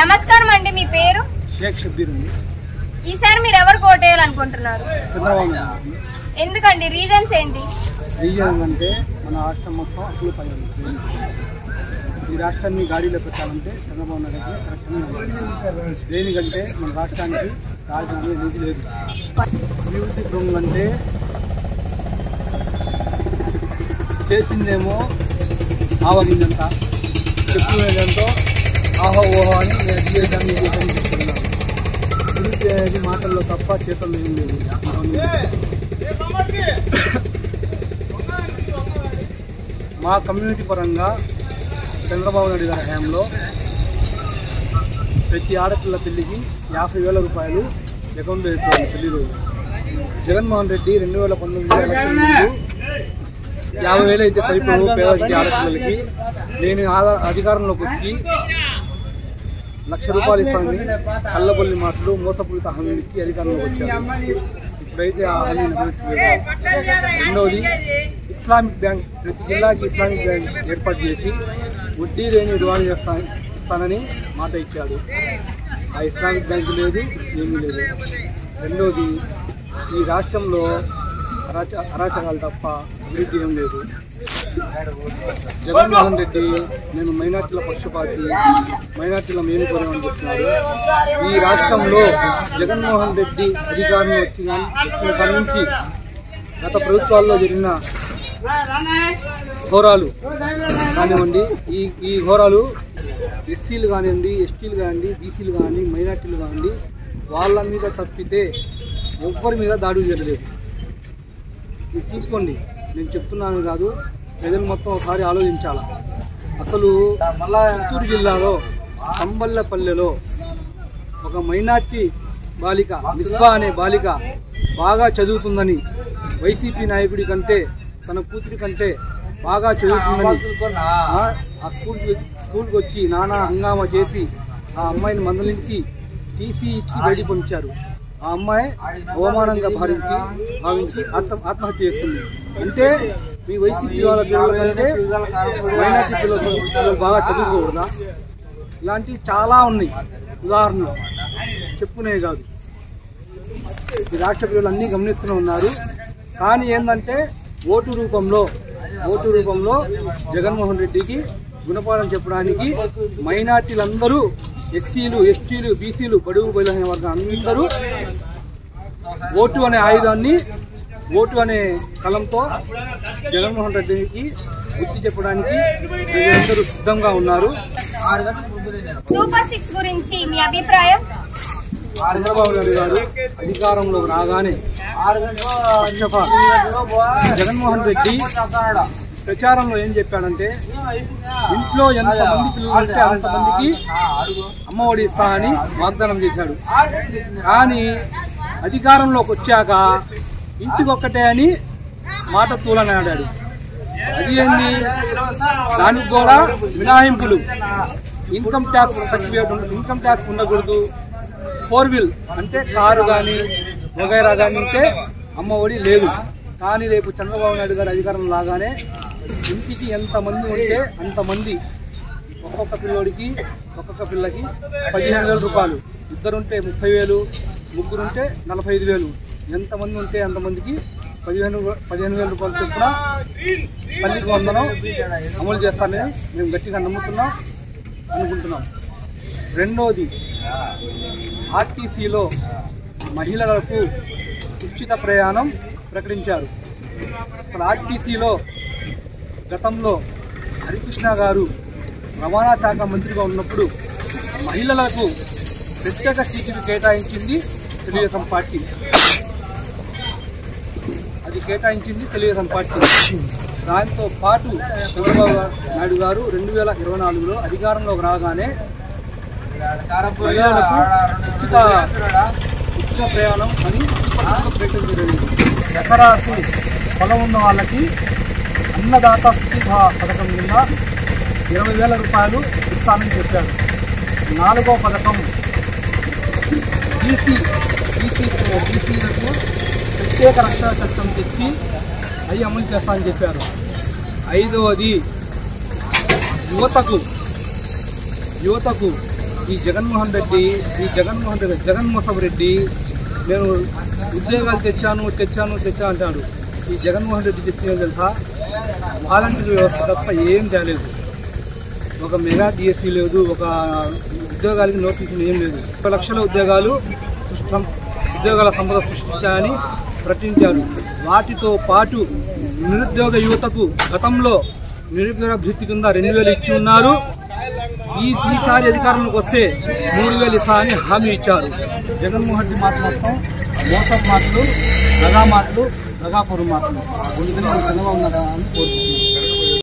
నమస్కారం అండి, మీ పేరు? షేక్ షబ్బీర్ అండి. ఈసారి మీరు ఎవరు కోటేయాలనుకుంటున్నారు? చంద్రబాబు. ఎందుకండి? రీజన్స్ ఏంటి? రీజన్ అంటే మన రాష్ట్రం మొత్తం అప్పులు పై ఉంది. ఈ రాష్ట్రాన్ని గాడిలో పెట్టాలంటే చంద్రబాబు నాయుడు కరెక్ట్గా. దేనికంటే మన రాష్ట్రానికి రాజధాని నిధి లేదు. అభివృద్ధి భ్రమం అంటే చేసిందేమో ఆవగిందంతా, చెప్పుకునేదంతో ఆహో ఓహో అని నేను చేశాను చెప్తున్నాను. అభివృద్ధి అనేది మాటల్లో తప్ప చేతుల్లో ఏం లేదు. మా కమ్యూనిటీ పరంగా చంద్రబాబు నాయుడు గారి హయాంలో ప్రతి ఆడపిల్ల పెళ్లికి 50,000 రూపాయలు అకౌంట్లో వేసేవాళ్ళు పెళ్లి రోజు. జగన్మోహన్ రెడ్డి 2019 50,000 అయితే సరిపోవు పేదలకి ఆడపిల్లలకి. నేను అధికారంలోకి వచ్చి 1,00,000 రూపాయలు ఇస్తానని కళ్ళబొల్లి మాటలు మోసపూరిత హామీలు ఇచ్చి అధికారంలోకి వచ్చారు. ఇప్పుడైతే ఆ హామీ నెరవేర్చలేదు. రెండవది, ఇస్లామిక్ బ్యాంక్, ప్రతి జిల్లాకి ఇస్లామిక్ బ్యాంక్ ఏర్పాటు చేసి వడ్డీ లేని రుణాలు ఇస్తానని మాట ఇచ్చాడు. ఆ ఇస్లామిక్ బ్యాంకు లేదు, ఏమీ లేదు. రెండవది, ఈ రాష్ట్రంలో అరాచకాలు తప్ప అభివృద్ధి ఏం లేదు. జగన్మోహన్ రెడ్డి నేను మైనార్టీల పక్షపాతి, మైనార్టీల మేలుకోలేమని చెప్తున్నారు. ఈ రాష్ట్రంలో జగన్మోహన్ రెడ్డి అధికారం వచ్చిన కాడి నుంచి గత ప్రభుత్వాల్లో జరిగిన ఘోరాలు కానివ్వండి, ఈ ఘోరాలు ఎస్సీలు కానివ్వండి, ఎస్టీలు కానివ్వండి, బీసీలు కానివ్వండి, మైనార్టీలు కానివ్వండి, వాళ్ళ మీద తప్పితే ఎవ్వరి మీద దాడులు జరగలేదు. ఇది చూసుకోండి, నేను చెప్తున్నాను కాదు, ప్రజలు మొత్తం ఒకసారి ఆలోచించాలా. అసలు చిత్తూరు జిల్లాలో కంబల్లపల్లెలో ఒక మైనార్టీ బాలిక, మిస్బా అనే బాలిక బాగా చదువుతుందని, వైసీపీ నాయకుడి కంటే తన కూతురి కంటే బాగా చదువుతుందని ఆ స్కూల్కి వచ్చి నానా హంగామా చేసి ఆ అమ్మాయిని మందలించి టీసీ ఇచ్చి బయటికి పంపించారు. ఆ అమ్మాయి అవమానంగా భావించి ఆత్మహత్య చేసుకుంది. అంటే మీ వైసీపీ వాళ్ళ పిల్లలంటే మైనార్టీ పిల్లలు బాగా చదువుకోకూడదా? ఇలాంటివి చాలా ఉన్నాయి, ఉదాహరణలు చెప్పుకునేవి కాదు. ఈ రాష్ట్ర పిల్లలు అన్నీ గమనిస్తూనే ఉన్నారు. కానీ ఏంటంటే ఓటు రూపంలో జగన్మోహన్ రెడ్డికి గుణపాఠం చెప్పడానికి మైనార్టీలందరూ, ఎస్సీలు, ఎస్టీలు, బీసీలు, బడుగు బలహీన వర్గం అందరూ ఓటు అనే ఆయుధాన్ని, ఓటు అనే కలంతో జగన్మోహన్ రెడ్డికి బుద్ధి చెప్పడానికి అందరూ సిద్ధంగా ఉన్నారు. సూపర్ 6 గురించి మీ అభిప్రాయం? చంద్రబాబు నాయుడు గారు అధికారంలోకి రాగానే జగన్మోహన్ రెడ్డి ప్రచారంలో ఏం చెప్పాడంటే, ఇంట్లో ఎంతమంది పిల్లలు ఉంటే అంతమందికి అమ్మఒడి ఇస్తానని వాగ్దానం చేశాడు. కానీ అధికారంలోకి వచ్చాక ఇంటికొక్కటే అని మాట తూలనాడాడు. అది ఏంది? దానికి కూడా మినహాయింపులు, income tax certificate, income tax ఉండకూడదు, 4 వీల్ అంటే కారు కానీ వగైరా కానీ ఉంటే అమ్మఒడి లేదు. కానీ రేపు చంద్రబాబు నాయుడు గారు అధికారం లాగానే ఇంటికి ఎంతమంది ఉంటే అంతమంది, ఒక్కొక్క పిల్లకి 15,000 రూపాయలు, ఇద్దరుంటే 30,000, ముగ్గురుంటే 45,000, ఎంతమంది ఉంటే అంతమందికి 15,000 రూపాయలు చొప్పున తల్లికి వందనం అమలు చేస్తానని మేము గట్టిగా అనుకుంటున్నాం. రెండోది, ఆర్టీసీలో మహిళలకు ఉచిత ప్రయాణం ప్రకటించారు. అసలు ఆర్టీసీలో గతంలో హరికృష్ణ గారు రవాణా శాఖ మంత్రిగా ఉన్నప్పుడు మహిళలకు ప్రత్యేక సీట్లు కేటాయించింది తెలుగుదేశం పార్టీ. దాంతో పాటు చంద్రబాబు నాయుడు గారు 2024లో అధికారంలోకి రాగానే మహిళలకు ఉచిత ప్రయాణం అని ప్రకటించడం. ఎకరాకు పొలం ఉన్న వాళ్ళకి అన్నదాత సుఖీభ పథకం కింద 20,000 రూపాయలు ఇస్తానని చెప్పారు. 4వ పథకం బీసీలకు ప్రత్యేక రక్షణ చట్టం తెచ్చి అవి అమలు చేస్తామని చెప్పారు. 5వది యువతకు ఈ జగన్మోహన్ రెడ్డి జగన్మోహన్ రెడ్డి నేను ఉద్యోగాలు తెచ్చాను అంటాడు. ఈ జగన్మోహన్ రెడ్డి తెచ్చినది తెలుసా, వాలంటీర్ వ్యవస్థ తప్ప ఏం తేలేదు. ఒక మెగా డిఎస్సీ లేదు, ఒక ఉద్యోగాలకి నోటిఫికేషన్ ఏం లేదు. 1 లక్షల ఉద్యోగాల సంపద సృష్టించాలని ప్రకటించారు. వాటితో పాటు నిరుద్యోగ యువతకు గతంలో నిరుద్యోగ భృతి కింద 2,000 ఇచ్చి ఉన్నారు. ఈసారి అధికారంలోకి వస్తే 3,000 ఇస్తా అని హామీ ఇచ్చారు. జగన్మోహన్ రెడ్డి మాటలు మొత్తం మోసం మాటలు, దగా మాటలు, దగాపురం మాటలు. అందుకని చంద్రబాబు నాయుడు అని కోరుకుంటున్నాను.